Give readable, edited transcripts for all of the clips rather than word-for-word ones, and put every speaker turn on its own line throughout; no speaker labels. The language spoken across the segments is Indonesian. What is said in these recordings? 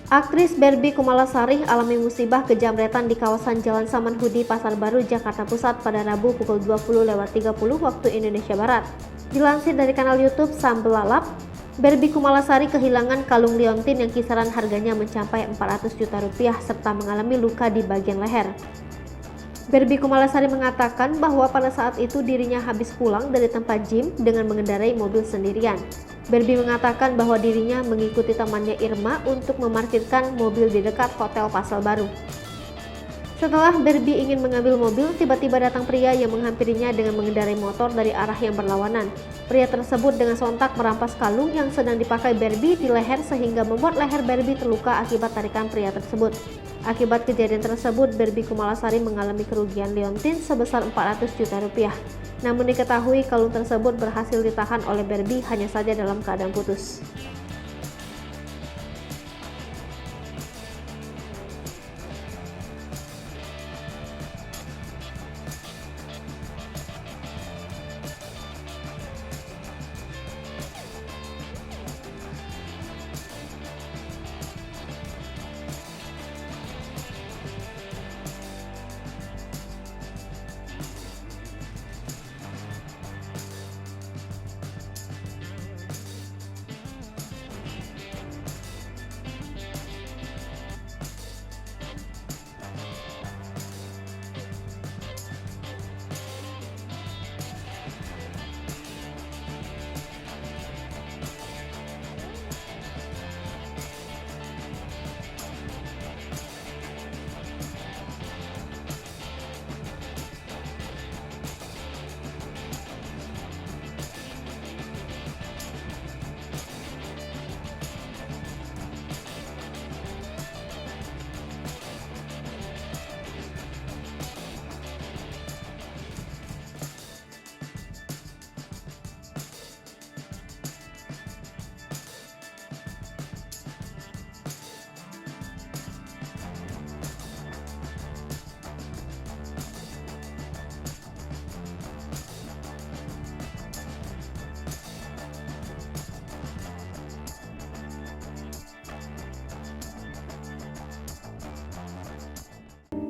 Aktris Barbie Kumalasari alami musibah kejamretan di kawasan Jalan Samanhudi, Pasar Baru, Jakarta Pusat pada Rabu pukul 20.30 waktu Indonesia Barat. Dilansir dari kanal YouTube Sambelalap, Barbie Kumalasari kehilangan kalung liontin yang kisaran harganya mencapai 400 juta rupiah serta mengalami luka di bagian leher. Barbie Kumalasari mengatakan bahwa pada saat itu dirinya habis pulang dari tempat gym dengan mengendarai mobil sendirian. Barbie mengatakan bahwa dirinya mengikuti temannya Irma untuk memarkirkan mobil di dekat Hotel Pasar Baru. Setelah Barbie ingin mengambil mobil, tiba-tiba datang pria yang menghampirinya dengan mengendarai motor dari arah yang berlawanan. Pria tersebut dengan sontak merampas kalung yang sedang dipakai Barbie di leher sehingga membuat leher Barbie terluka akibat tarikan pria tersebut. Akibat kejadian tersebut, Barbie Kumalasari mengalami kerugian liontin sebesar 400 juta rupiah. Namun diketahui kalung tersebut berhasil ditahan oleh Barbie hanya saja dalam keadaan putus.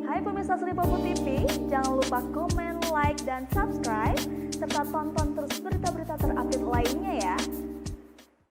Hai pemirsa Sri Popo TV, jangan lupa komen, like, dan subscribe, serta tonton terus berita-berita terupdate lainnya